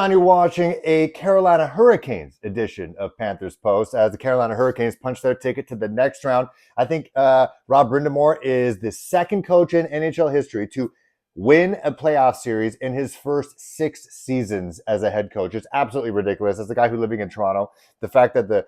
on, you're watching a Carolina Hurricanes edition of Panthers Post as the Carolina Hurricanes punch their ticket to the next round. I think Rob Brind'Amour is the second coach in NHL history to win a playoff series in his first 6 seasons as a head coach. It's absolutely ridiculous. As a guy who's living in Toronto, the fact that the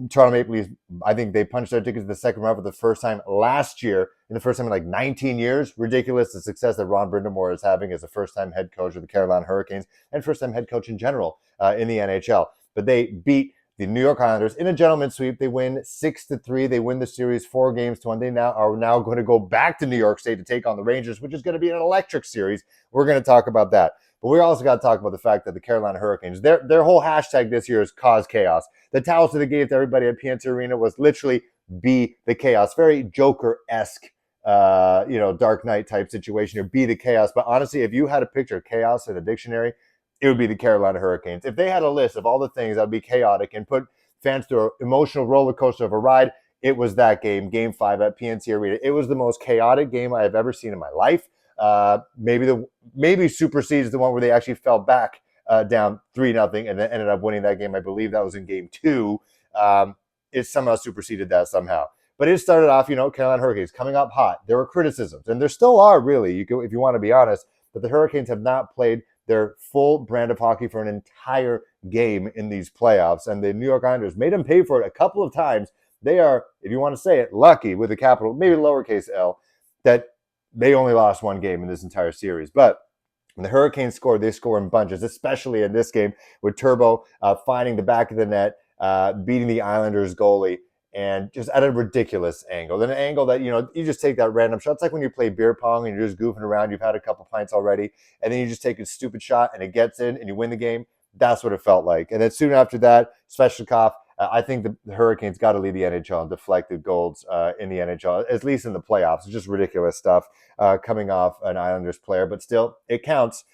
Toronto Maple Leafs, I think they punched their ticket to the second round for the first time last year, in the first time in like 19 years. Ridiculous, the success that Ron Brind'Amour is having as a first-time head coach of the Carolina Hurricanes and first-time head coach in general in the NHL. But they beat the New York Islanders in a gentleman's sweep. They win 6-3. They win the series 4-1. They are now going to go back to New York State to take on the Rangers, which is going to be an electric series. We're going to talk about that. But we also got to talk about the fact that the Carolina Hurricanes, their whole hashtag this year is cause chaos. The towels that they gave to everybody at PNC Arena was literally be the chaos. Very Joker-esque, Dark Knight type situation, or be the chaos. But honestly, if you had a picture of chaos in a dictionary, it would be the Carolina Hurricanes. If they had a list of all the things that would be chaotic and put fans through an emotional roller coaster of a ride, it was that game, Game 5 at PNC Arena. It was the most chaotic game I have ever seen in my life. Maybe supersedes the one where they actually fell back down 3-0 and then ended up winning that game. I believe that was in Game 2. It somehow superseded that somehow. But it started off, Carolina Hurricanes coming up hot. There were criticisms, and there still are, really, if you want to be honest, but the Hurricanes have not played their full brand of hockey for an entire game in these playoffs, and the New York Islanders made them pay for it a couple of times. They are, if you want to say it, lucky with a capital, maybe lowercase L, that they only lost one game in this entire series. But when the Hurricanes score, they score in bunches, especially in this game with Turbo finding the back of the net, beating the Islanders goalie, and just at a ridiculous angle. An angle that, you just take that random shot. It's like when you play beer pong and you're just goofing around, you've had a couple pints already, and then you just take a stupid shot and it gets in and you win the game. That's what it felt like. And then soon after that, Svechnikov, I think the Hurricanes got to lead the NHL and deflected goals in the NHL, at least in the playoffs. It's just ridiculous stuff coming off an Islanders player, but still, it counts.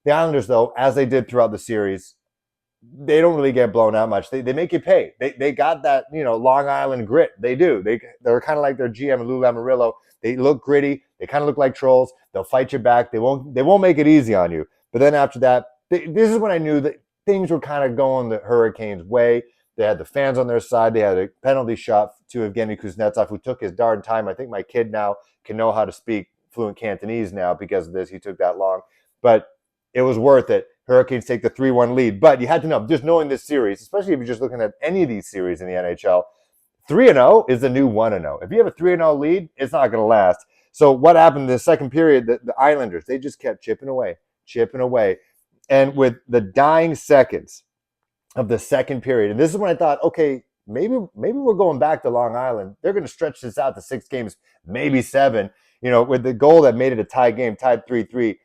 The Islanders, though, as they did throughout the series, they don't really get blown out much. They make you pay. They got that, Long Island grit. They do. They're kind of like their GM, Lou Lamoriello. They look gritty. They kind of look like trolls. They'll fight you back. They won't make it easy on you. But then after that, this is when I knew that things were kind of going the Hurricanes' way. They had the fans on their side. They had a penalty shot to Evgeny Kuznetsov, who took his darn time. I think my kid now can know how to speak fluent Cantonese now because of this. He took that long. But it was worth it. Hurricanes take the 3-1 lead. But you had to know, just knowing this series, especially if you're just looking at any of these series in the NHL, 3-0 is the new 1-0. If you have a 3-0 lead, it's not going to last. So what happened in the second period, the Islanders, they just kept chipping away. And with the dying seconds of the second period, and this is when I thought, okay, maybe we're going back to Long Island. They're going to stretch this out to 6 games, maybe 7. With the goal that made it a tie game, tied 3-3.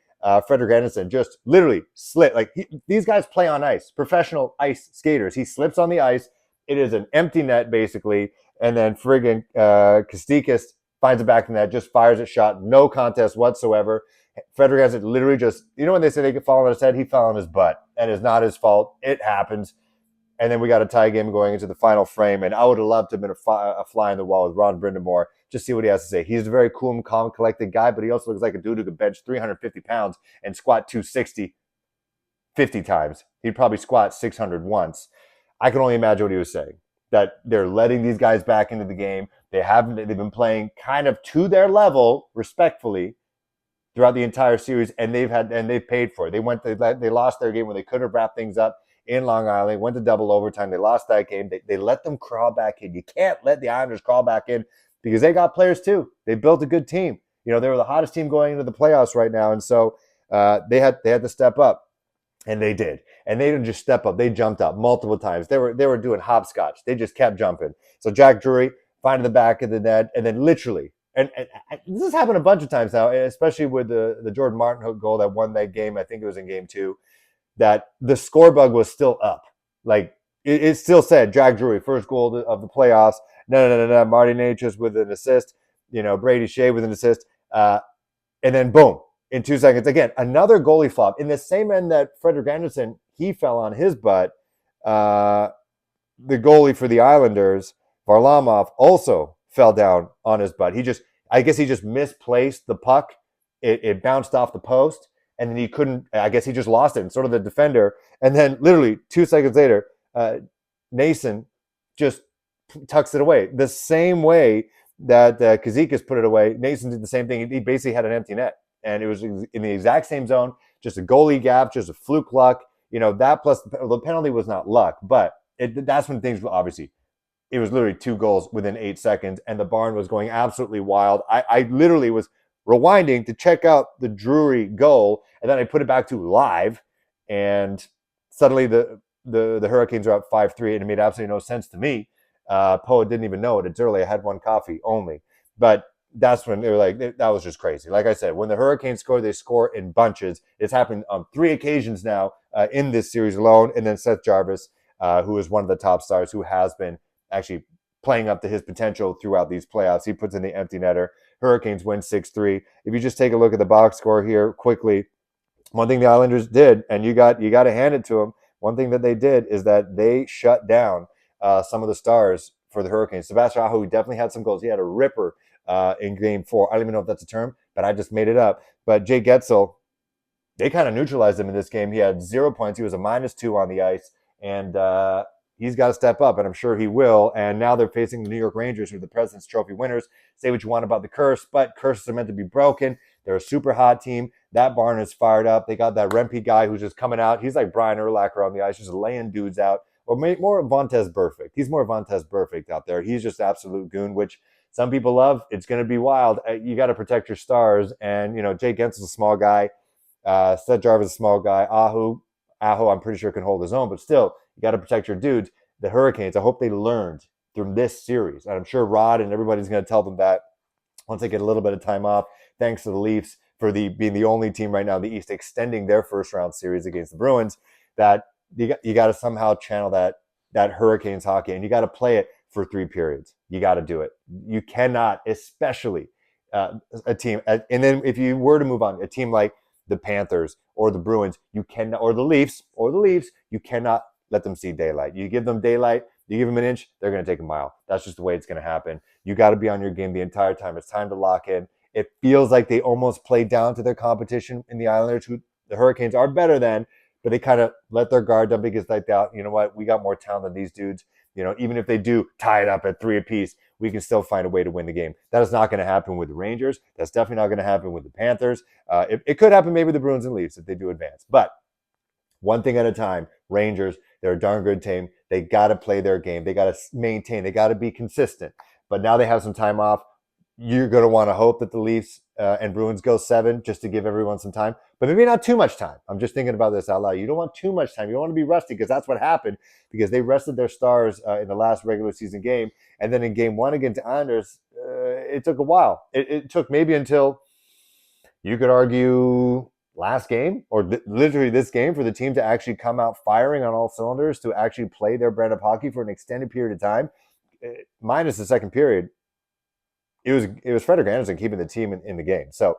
Frederik Andersen just literally slipped. These guys play on ice, professional ice skaters. He slips on the ice. It is an empty net, basically. And then friggin' Kastikis finds it back in net, just fires a shot. No contest whatsoever. Frederik Andersen literally just, when they say they could fall on his head, he fell on his butt. And it's not his fault. It happens. And then we got a tie game going into the final frame. And I would have loved to have been a fly in the wall with Ron Brind'Amour. Just see what he has to say. He's a very cool and calm, collected guy, but he also looks like a dude who could bench 350 pounds and squat 260 50 times. He'd probably squat 600 once. I can only imagine what he was saying, that they're letting these guys back into the game. They've been playing kind of to their level, respectfully, throughout the entire series, and they've paid for it. They lost their game when they could have wrapped things up in Long Island, went to double overtime. They lost that game. They let them crawl back in. You can't let the Islanders crawl back in because they got players too. They built a good team. They were the hottest team going into the playoffs right now, and so they had to step up, and they did. And they didn't just step up; they jumped up multiple times. They were doing hopscotch. They just kept jumping. So Jack Drury finding the back of the net, and then literally, and this has happened a bunch of times now, especially with the Jordan Martin hook goal that won that game. I think it was in Game 2. That the score bug was still up. It still said Jack Drury, first goal of the playoffs. No. Marty Necas with an assist. Brady Shea with an assist. And then boom, in 2 seconds. Again, another goalie flop. In the same end that Frederik Andersen, he fell on his butt. The goalie for the Islanders, Varlamov, also fell down on his butt. I guess he just misplaced the puck. It bounced off the post. and then he couldn't. I guess he just lost it, and sort of the defender. And then literally 2 seconds later, Nason just tucks it away the same way that Kazikas put it away. Nason did the same thing. He basically had an empty net, and it was in the exact same zone. Just a goalie gap, just a fluke luck. That plus the penalty was not luck, but that's when things obviously it was literally 2 goals within 8 seconds, and the barn was going absolutely wild. I literally was rewinding to check out the Drury goal, and then I put it back to live, and suddenly the Hurricanes are up 5-3, and it made absolutely no sense to me. Poe didn't even know it. It's early. I had one coffee only, but that's when they were like, that was just crazy. Like I said, when the Hurricanes score, they score in bunches. It's happened on 3 occasions now in this series alone, and then Seth Jarvis, who is one of the top stars, who has been actually playing up to his potential throughout these playoffs. He puts in the empty netter. Hurricanes win 6-3. If you just take a look at the box score here quickly, one thing the Islanders did, and you got to hand it to them, one thing that they did is that they shut down some of the stars for the Hurricanes. Sebastian Aho definitely had some goals. He had a ripper in Game 4. I don't even know if that's a term, but I just made it up. But Jay Getzel, they kind of neutralized him in this game. He had 0 points. He was a -2 on the ice, and he's got to step up, and I'm sure he will. And now they're facing the New York Rangers, who are the President's Trophy winners. Say what you want about the curse, but curses are meant to be broken. They're a super hot team. That barn is fired up. They got that Rempe guy who's just coming out. He's like Brian Urlacher on the ice, just laying dudes out. Or more Vontaze Burfict. He's more Vontaze Burfict out there. He's just absolute goon, which some people love. It's going to be wild. You got to protect your stars. And, Jake Gensel's a small guy. Seth Jarvis is a small guy. Aho, I'm pretty sure can hold his own, but still, you got to protect your dudes. The Hurricanes, I hope they learned from this series. And I'm sure Rod and everybody's going to tell them that once they get a little bit of time off, thanks to the Leafs for being the only team right now in the East extending their first round series against the Bruins, that you got to somehow channel that Hurricanes hockey, and you got to play it for 3 periods. You got to do it. You cannot, especially a team. And then if you were to move on, a team like the Panthers or the Bruins, you cannot, or the Leafs, you cannot let them see daylight. You give them daylight, you give them an inch, they're going to take a mile. That's just the way it's going to happen. You got to be on your game the entire time. It's time to lock in. It feels like they almost played down to their competition in the Islanders, who the Hurricanes are better than, but they kind of let their guard down because they thought, you know what, we got more talent than these dudes. Even if they do tie it up at 3 apiece, we can still find a way to win the game. That is not going to happen with the Rangers. That's definitely not going to happen with the Panthers. It could happen maybe with the Bruins and Leafs if they do advance. But one thing at a time. Rangers, they're a darn good team. They got to play their game. They got to maintain. They got to be consistent. But now they have some time off. You're going to want to hope that the Leafs and Bruins go 7 just to give everyone some time. But maybe not too much time. I'm just thinking about this out loud. You don't want too much time. You don't want to be rusty, because that's what happened, because they rested their stars in the last regular season game. And then in Game 1 against the Islanders, it took a while. It took maybe until, you could argue, last game or literally this game for the team to actually come out firing on all cylinders, to actually play their brand of hockey for an extended period of time, minus the second period. It was Frederik Andersen keeping the team in the game. So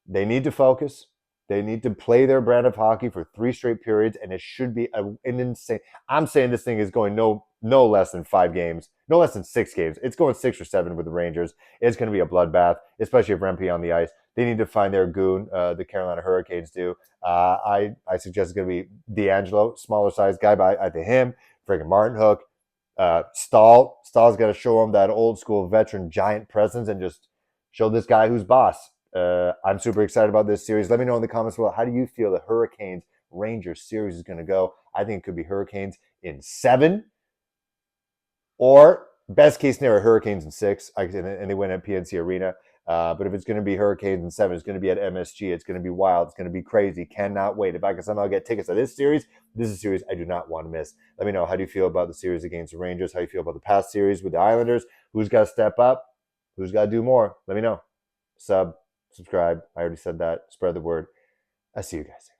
they need to focus. They need to play their brand of hockey for 3 straight periods, and it should be an insane. I'm saying this thing is going no less than 5 games, no less than 6 games. It's going 6 or 7 with the Rangers. It's going to be a bloodbath, especially if Rempe on the ice. They need to find their goon. The Carolina Hurricanes do. I suggest it's going to be D'Angelo, smaller size guy, but I think him, friggin' Martin Hook, Stahl's got to show him that old school veteran giant presence and just show this guy who's boss. I'm super excited about this series. Let me know in the comments below, how do you feel the Hurricanes Rangers series is going to go? I think it could be Hurricanes in 7, or best case scenario, Hurricanes in 6, and they win at PNC Arena. But if it's going to be Hurricanes in 7, it's going to be at MSG. It's going to be wild. It's going to be crazy. Cannot wait. If I can somehow get tickets to this is a series I do not want to miss. Let me know, how do you feel about the series against the Rangers? How do you feel about the past series with the Islanders? Who's got to step up? Who's got to do more? Let me know. Subscribe. I already said that. Spread the word. I see you guys.